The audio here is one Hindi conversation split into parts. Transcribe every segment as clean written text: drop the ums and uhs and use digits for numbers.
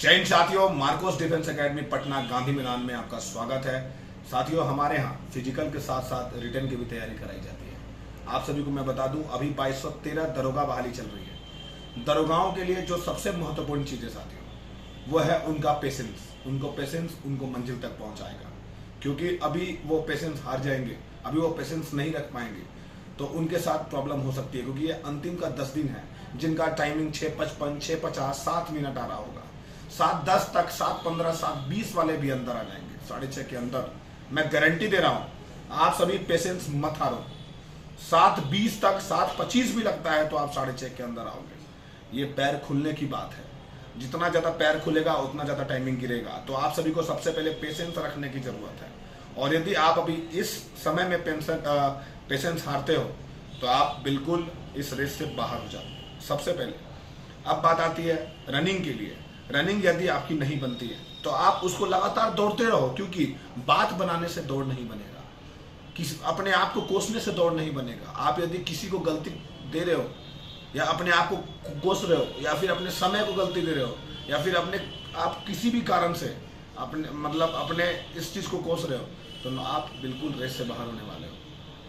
जय हिंद साथियों, Marcos defence academy Patna Gandhi मैदान में आपका स्वागत है। साथियों, हमारे यहाँ फिजिकल के साथ साथ रिटर्न की भी तैयारी कराई जाती है। आप सभी को मैं बता दूं, अभी 2213 दरोगा बहाली चल रही है। दरोगाओं के लिए जो सबसे महत्वपूर्ण चीज़ है साथियों, वो है उनका पेशेंस। उनको मंजिल तक पहुंचाएगा, क्योंकि अभी वो पेशेंस हार जाएंगे, अभी वो पेशेंस नहीं रख पाएंगे तो उनके साथ प्रॉब्लम हो सकती है। क्योंकि ये अंतिम का 10 दिन है, जिनका टाइमिंग 6:55, 6:50, 7 मिनट आ रहा होगा। 7:10 तक, 7:15, 7:20 वाले भी अंदर आ जाएंगे, 6:30 के अंदर। मैं गारंटी दे रहा हूं, आप सभी पेशेंस मत हारो। 7:20 तक, 7:25 भी लगता है तो आप 6:30 के अंदर आओगे। ये पैर खुलने की बात है। जितना ज्यादा पैर खुलेगा उतना ज्यादा टाइमिंग गिरेगा। तो आप सभी को सबसे पहले पेशेंस रखने की जरूरत है। और यदि आप अभी इस समय में पेशेंस हारते हो तो आप बिल्कुल इस रेस से बाहर हो जाओ सबसे पहले। अब बात आती है रनिंग के लिए। रनिंग यदि आपकी नहीं बनती है तो आप उसको लगातार दौड़ते रहो, क्योंकि बात बनाने से दौड़ नहीं बनेगा, अपने आप को कोसने से दौड़ नहीं बनेगा। आप यदि किसी को गलती दे रहे हो, या अपने आप को कोस रहे हो, या फिर अपने समय को गलती दे रहे हो, या फिर आप किसी भी कारण से अपने इस चीज़ को कोस रहे हो, तो आप बिल्कुल रेस से बाहर होने वाले हो।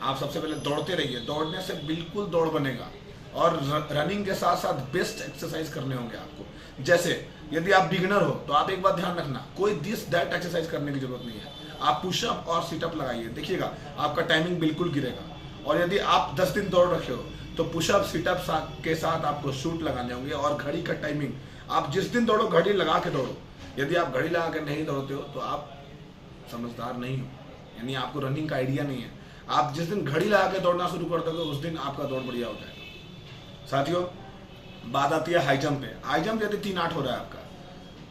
आप सबसे पहले दौड़ते रहिए। दौड़ने से बिल्कुल दौड़ बनेगा। और रनिंग के साथ साथ बेस्ट एक्सरसाइज करने होंगे आपको। जैसे यदि आप बिगिनर हो तो आप एक बात ध्यान रखना, कोई दिस दैट एक्सरसाइज करने की जरूरत नहीं है। आप पुशअप और सीटअप लगाइए, देखिएगा आपका टाइमिंग बिल्कुल गिरेगा। और यदि आप 10 दिन दौड़ रखे हो तो पुशअप सीटअप के साथ आपको शूट लगाने होंगे। और घड़ी का टाइमिंग, आप जिस दिन दौड़ो घड़ी लगा के दौड़ो। यदि आप घड़ी लगा के नहीं दौड़ते हो तो आप समझदार नहीं हो, यानी आपको रनिंग का आइडिया नहीं है। आप जिस दिन घड़ी लगा के दौड़ना शुरू कर दोगे उस दिन आपका दौड़ बढ़िया हो जाएगा। साथियों, बात आती है हाई जंप पे। हाई जंप यदि 3-8 हो रहा है आपका,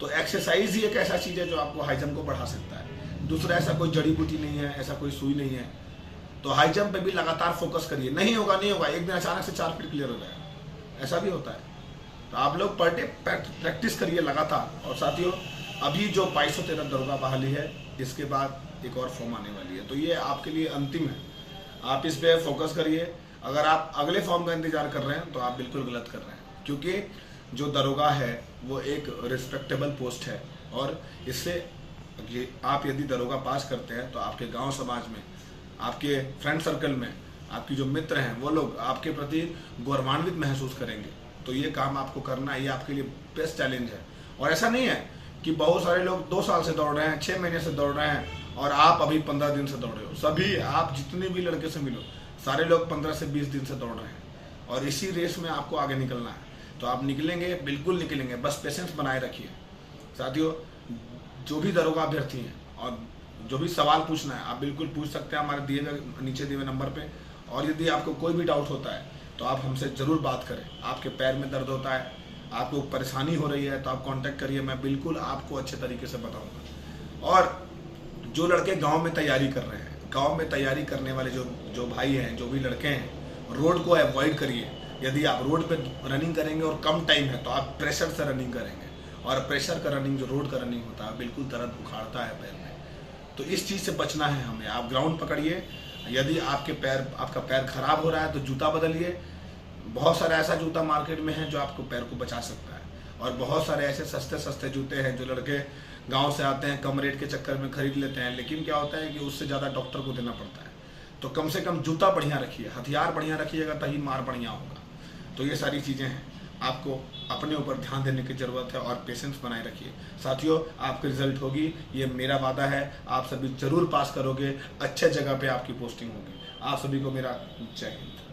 तो एक्सरसाइज ही एक ऐसा चीज है जो आपको हाई जंप को बढ़ा सकता है। दूसरा ऐसा कोई जड़ी बूटी नहीं है, ऐसा कोई सुई नहीं है। तो हाई जंप पे भी लगातार फोकस करिए। नहीं होगा एक दिन अचानक से 4 फीट क्लियर हो जाएगा, ऐसा भी होता है। तो आप लोग पर डे प्रैक्टिस करिए लगातार। और साथियों, अभी जो 2213 दरोगा बहाली है, इसके बाद एक और फॉर्म आने वाली है, तो ये आपके लिए अंतिम है। आप इस पे फोकस करिए। अगर आप अगले फॉर्म का इंतजार कर रहे हैं तो आप बिल्कुल गलत कर रहे हैं, क्योंकि जो दरोगा है वो एक रिस्पेक्टेबल पोस्ट है। और इससे आप यदि दरोगा पास करते हैं तो आपके गांव समाज में, आपके फ्रेंड सर्कल में, आपकी जो मित्र हैं वो लोग आपके प्रति गौरवान्वित महसूस करेंगे। तो ये काम आपको करना, ये आपके लिए बेस्ट चैलेंज है। और ऐसा नहीं है कि बहुत सारे लोग 2 साल से दौड़ रहे हैं, 6 महीने से दौड़ रहे हैं, और आप अभी 15 दिन से दौड़ रहे हो। सभी, आप जितने भी लड़के से मिलो, सारे लोग 15 से 20 दिन से दौड़ रहे हैं। और इसी रेस में आपको आगे निकलना है। तो आप निकलेंगे, बिल्कुल निकलेंगे, बस पेशेंस बनाए रखिए। साथियों, जो भी दरोगा अभ्यर्थी हैं और जो भी सवाल पूछना है, आप बिल्कुल पूछ सकते हैं हमारे नीचे दिए हुए नंबर पे। और यदि आपको कोई भी डाउट होता है तो आप हमसे ज़रूर बात करें। आपके पैर में दर्द होता है, आपको परेशानी हो रही है, तो आप कांटेक्ट करिए, मैं बिल्कुल आपको अच्छे तरीके से बताऊंगा। और जो लड़के गांव में तैयारी कर रहे हैं, गांव में तैयारी करने वाले जो भाई हैं, जो भी लड़के हैं, रोड को अवॉइड करिए। यदि आप रोड पे रनिंग करेंगे और कम टाइम है तो आप प्रेशर से रनिंग करेंगे। और प्रेशर का रनिंग, जो रोड का रनिंग होता है, बिल्कुल दर्द उखाड़ता है पैर में। तो इस चीज़ से बचना है हमें। आप ग्राउंड पकड़िए। यदि आपका पैर खराब हो रहा है तो जूता बदलिए। बहुत सारा ऐसा जूता मार्केट में है जो आपको पैर को बचा सकता है। और बहुत सारे ऐसे सस्ते सस्ते जूते हैं जो लड़के गांव से आते हैं, कम रेट के चक्कर में खरीद लेते हैं, लेकिन क्या होता है कि उससे ज़्यादा डॉक्टर को देना पड़ता है। तो कम से कम जूता बढ़िया रखिए, हथियार बढ़िया रखिएगा, तभी मार बढ़िया होगा। तो ये सारी चीज़ें हैं, आपको अपने ऊपर ध्यान देने की ज़रूरत है और पेशेंस बनाए रखिए। साथियों, आपकी रिजल्ट होगी, ये मेरा वादा है। आप सभी जरूर पास करोगे, अच्छे जगह पे आपकी पोस्टिंग होगी। आप सभी को मेरा जय हिंद।